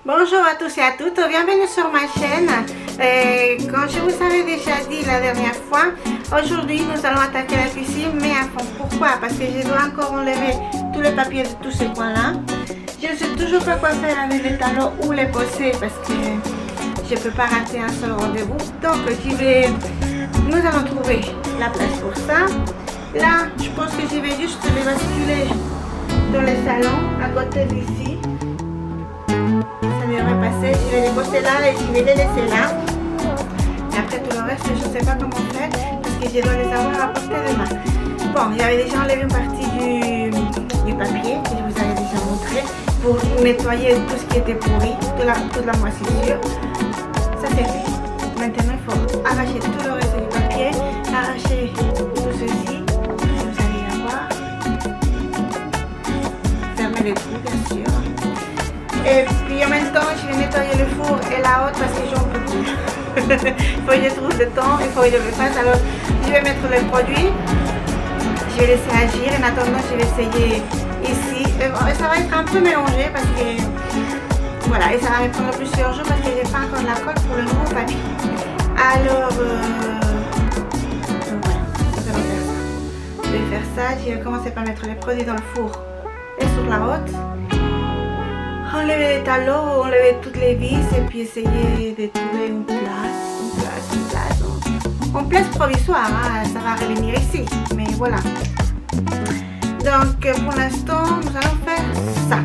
Bonjour à tous et à toutes, bienvenue sur ma chaîne. Comme je vous avais déjà dit la dernière fois, aujourd'hui nous allons attaquer la cuisine mais à fond. Pourquoi? Parce que je dois encore enlever tout le papier de tous ces coins-là. Je ne sais toujours pas quoi faire avec les talons, où les poser parce que je ne peux pas rater un seul rendez-vous. Donc nous allons trouver la place pour ça. Là, je pense que je vais juste les basculer dans le salon à côté d'ici. Ça devrait passer. Je vais les poser là et je vais les laisser là. Et après tout le reste, je ne sais pas comment faire parce que je dois les avoir à portée de main. Bon, j'avais déjà enlevé une partie du papier que je vous avais déjà montré pour nettoyer tout ce qui était pourri, toute la moisissure. Ça c'est fait. Maintenant, il faut arracher tout le reste du papier, arracher tout ceci. Vous allez avoir. Fermer les trous, bien sûr. Et puis en même temps, je vais nettoyer le four et la haute parce que j'en peux plus. Il faut que je trouve le temps, il faut que je le fasse. Alors, je vais mettre le produit. Je vais laisser agir. En attendant, je vais essayer ici. Ça va être un peu mélangé parce que... Voilà, et ça va me prendre plusieurs jours parce que je n'ai pas encore la colle pour le nouveau papier. Alors, voilà, nous allons faire ça. Je vais faire ça. Je vais commencer par mettre les produits dans le four et sur la haute. Enlever les talons, enlever toutes les vis et puis essayer de trouver une place provisoire, hein. Ça va revenir ici, mais voilà. Donc pour l'instant, nous allons faire ça.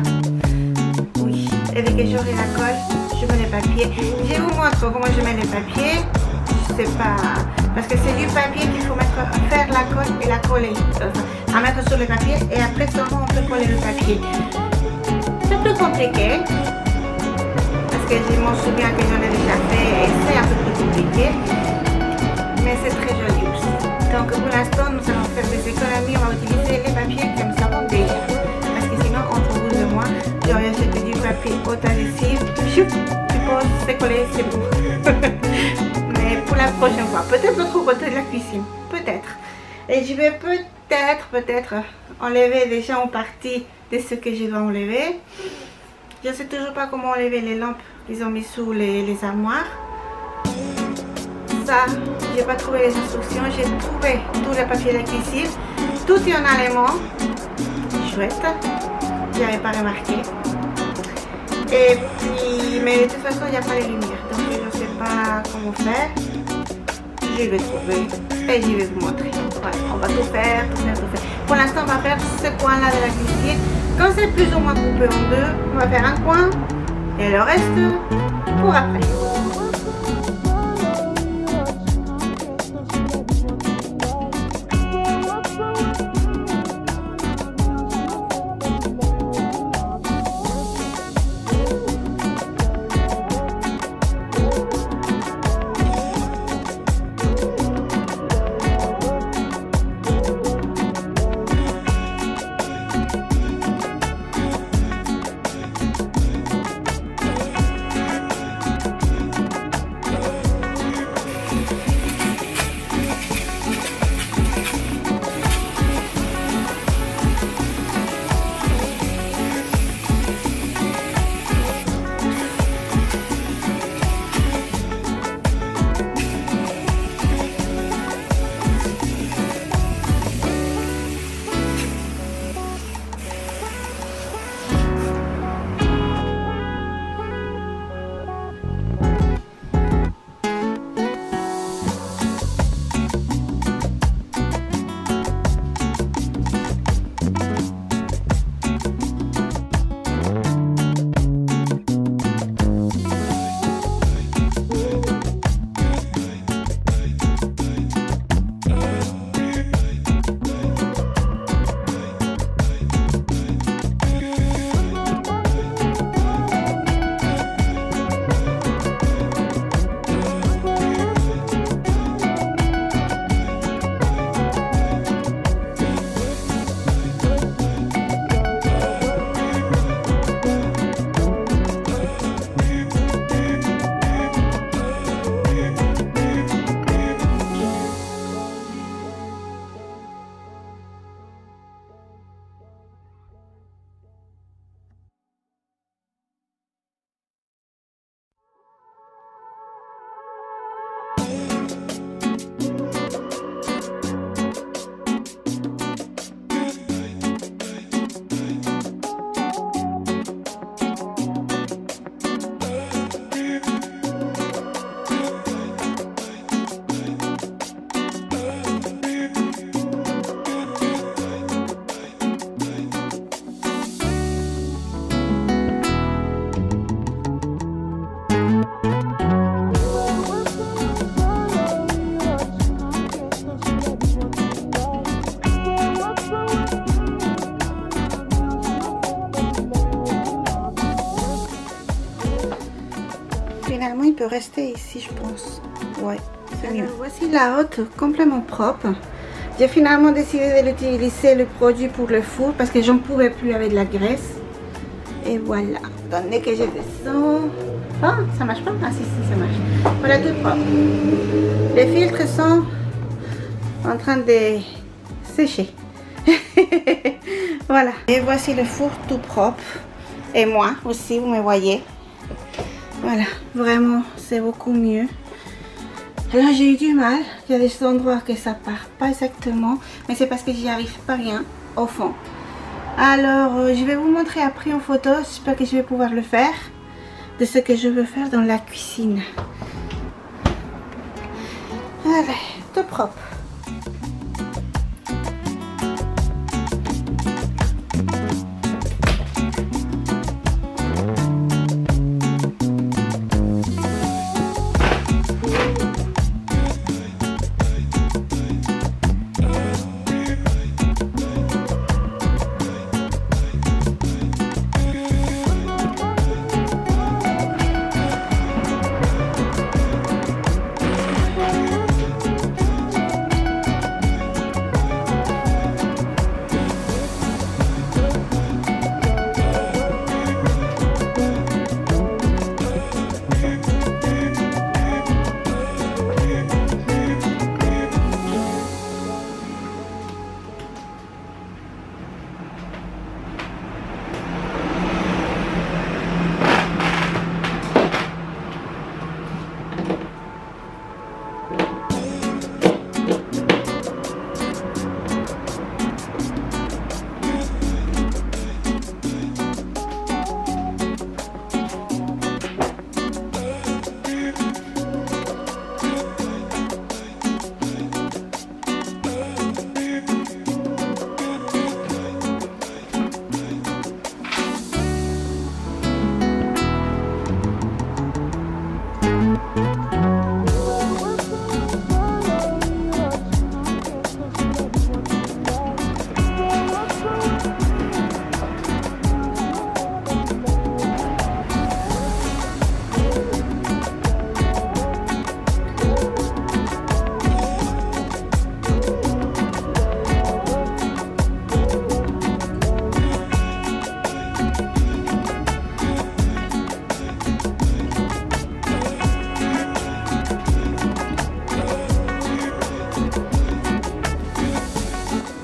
Oui, et dès que j'aurai la colle, je mets les papiers. Je vous montre comment je mets les papiers. Je sais pas, parce que c'est du papier qu'il faut faire la colle et la coller. À mettre sur le papier et après seulement on peut coller le papier. C'est plus compliqué parce que je m'en souviens que j'en ai déjà fait et c'est un peu plus compliqué, mais c'est très joli aussi. Donc pour l'instant nous allons faire des économies, on va utiliser les papiers que nous avons déjà parce que sinon entre vous et moi j'aurais acheté du papier haute adhésif, tu poses, c'est collé, c'est bon. Mais pour la prochaine fois, peut-être l'autre côté de la cuisine, peut-être. Et je vais peut-être enlever déjà une partie de ce que je dois enlever. Je ne sais toujours pas comment enlever les lampes qu'ils ont mis sous les armoires. Ça, j'ai pas trouvé les instructions. J'ai trouvé tout le papier de cuisine. Tout est en allemand. Chouette. Je n'avais pas remarqué. Et puis, mais de toute façon, il n'y a pas les lumières. Donc, je ne sais pas comment faire. Je vais trouver et je vais vous montrer. Voilà, on va tout faire. Pour l'instant, on va faire ce coin-là de la cuisine. Quand c'est plus ou moins coupé en deux, on va faire un coin et le reste pour après. Finalement, il peut rester ici, je pense. Ouais, c'est mieux. Voici la hotte complètement propre. J'ai finalement décidé d'utiliser le produit pour le four parce que j'en pouvais plus avec de la graisse. Et voilà. Attendez que je descends. Ah, ça marche pas? Ah si, ça marche. Voilà, tout propre. Les filtres sont en train de sécher. Voilà. Et voici le four tout propre. Et moi aussi, vous me voyez. Voilà, vraiment, c'est beaucoup mieux. Alors j'ai eu du mal. Il y a des endroits que ça part pas exactement. Mais c'est parce que j'y arrive pas bien au fond. Alors, je vais vous montrer après en photo. J'espère que je vais pouvoir le faire. De ce que je veux faire dans la cuisine. Voilà, tout propre.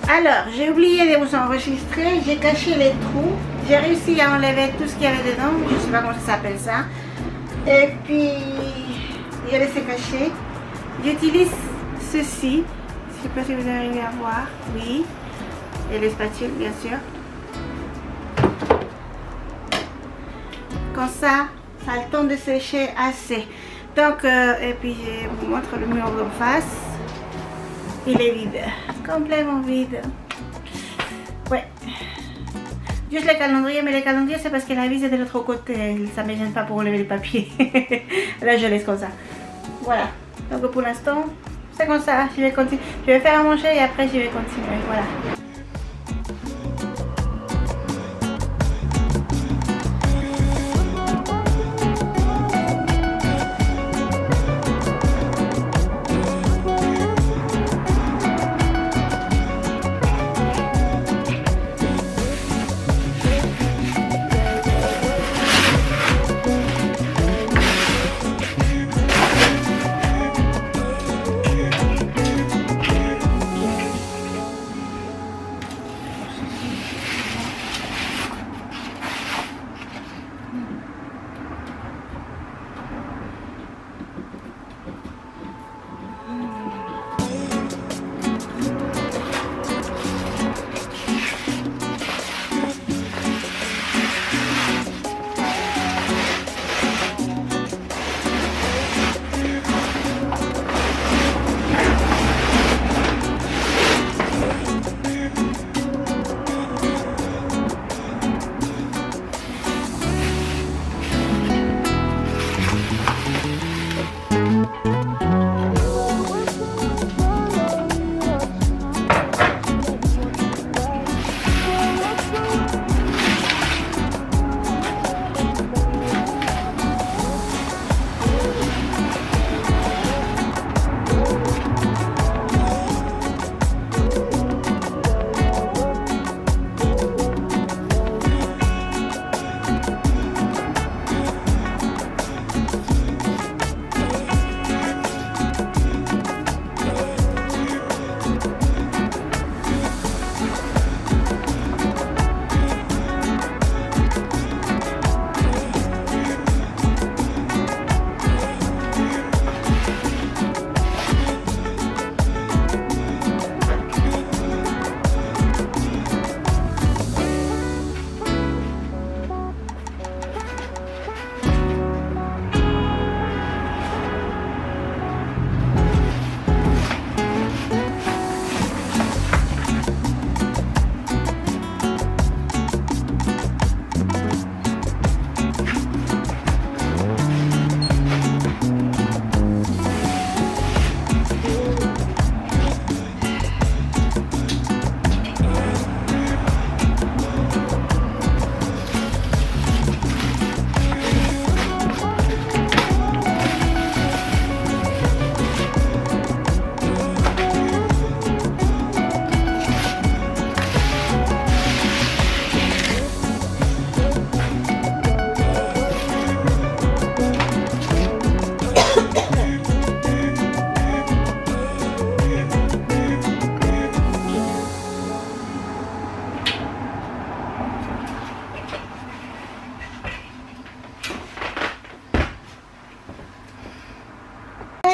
Alors, j'ai oublié de vous enregistrer, j'ai caché les trous, j'ai réussi à enlever tout ce qu'il y avait dedans, je ne sais pas comment ça s'appelle ça. Et puis, j'ai laissé cacher. J'utilise ceci, je ne sais pas si vous arrivez à voir, oui, et les spatules bien sûr. Comme ça a le temps de sécher assez. Donc, et puis je vous montre le mur d'en face. Il est vide, complètement vide. Ouais. Juste le calendrier, mais le calendrier c'est parce que la vis est de l'autre côté. Ça ne me gêne pas pour enlever le papier. Là je laisse comme ça. Voilà. Donc pour l'instant, c'est comme ça. Je vais continuer. Je vais faire à manger et après je vais continuer. Voilà.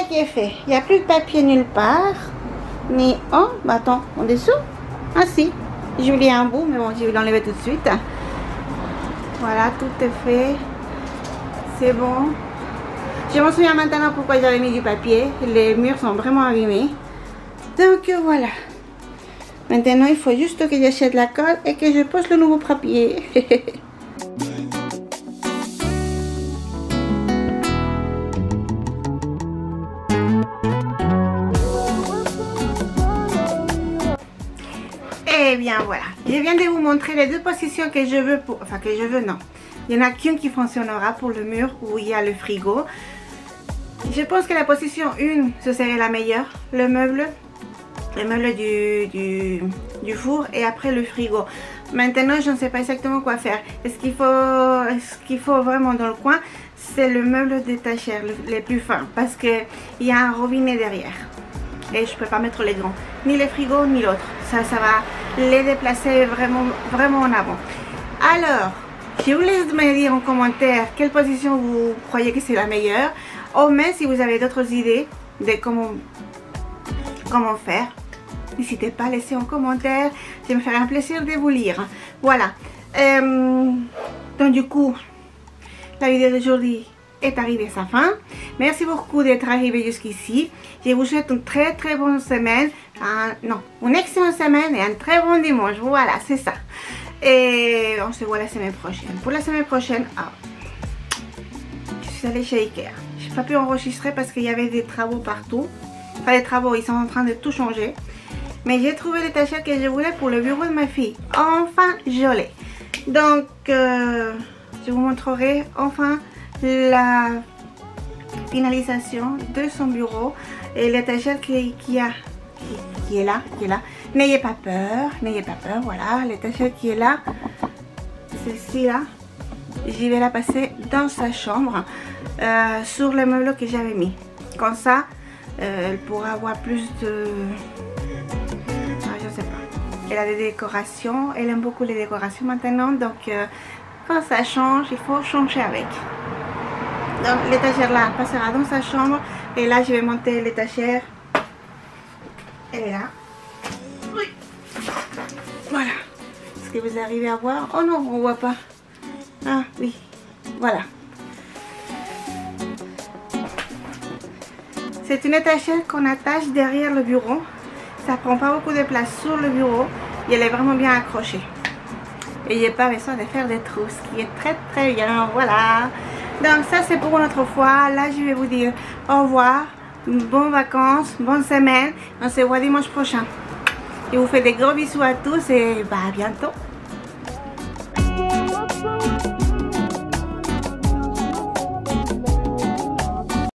travail qui est fait. Il n'y a plus de papier nulle part. Ni... Oh, bah attends, en dessous. Ah si, j'ai oublié un bout, mais bon, je vais l'enlever tout de suite. Voilà, tout est fait. C'est bon. Je me souviens maintenant pourquoi j'avais mis du papier. Les murs sont vraiment abîmés. Donc voilà. Maintenant, il faut juste que j'achète la colle et que je pose le nouveau papier. Et bien voilà, je viens de vous montrer les deux positions que je veux pour... Enfin que je veux, non. Il y en a qu'une qui fonctionnera pour le mur où il y a le frigo. Je pense que la position 1, ce serait la meilleure. Le meuble du four et après le frigo. Maintenant, je ne sais pas exactement quoi faire. Ce qu'il faut vraiment dans le coin, c'est le meuble d'étagère, les plus fins. Parce qu'il y a un robinet derrière. Et je ne peux pas mettre les grands. Ni les frigos, ni l'autre. Ça va les déplacer vraiment en avant. Alors, je vous laisse me dire en commentaire quelle position vous croyez que c'est la meilleure. Ou même si vous avez d'autres idées de comment faire. N'hésitez pas à laisser en commentaire. Ça me ferait un plaisir de vous lire. Voilà. Donc du coup, la vidéo d'aujourd'hui est arrivée à sa fin. Merci beaucoup d'être arrivé jusqu'ici. Je vous souhaite une très bonne semaine. Une excellente semaine et un très bon dimanche. Voilà, c'est ça. Et on se voit la semaine prochaine. Pour la semaine prochaine, je suis allée chez Ikea. Je n'ai pas pu enregistrer parce qu'il y avait des travaux partout. Enfin, des travaux, ils sont en train de tout changer. Mais j'ai trouvé l'étagère que je voulais pour le bureau de ma fille. Enfin, je l'ai. Donc, je vous montrerai enfin la finalisation de son bureau et l'étagère qui est là. N'ayez pas peur, voilà, l'étagère qui est là, celle-ci là, je vais la passer dans sa chambre, sur les meubles que j'avais mis. Comme ça, elle pourra avoir plus de... je sais pas. Elle a des décorations, elle aime beaucoup les décorations maintenant, donc quand ça change, il faut changer avec. Donc l'étagère là passera dans sa chambre et là je vais monter l'étagère. Elle est là. Oui. Voilà. Est-ce que vous arrivez à voir? Oh non, on voit pas. Ah oui. Voilà. C'est une étagère qu'on attache derrière le bureau. Ça prend pas beaucoup de place sur le bureau et elle est vraiment bien accrochée. Et il n'y a pas besoin de faire des trous, ce qui est très bien. Voilà. Donc ça c'est pour une autre fois. Là je vais vous dire au revoir. Bonnes vacances, bonne semaine. On se voit dimanche prochain. Je vous fais des gros bisous à tous et à bientôt.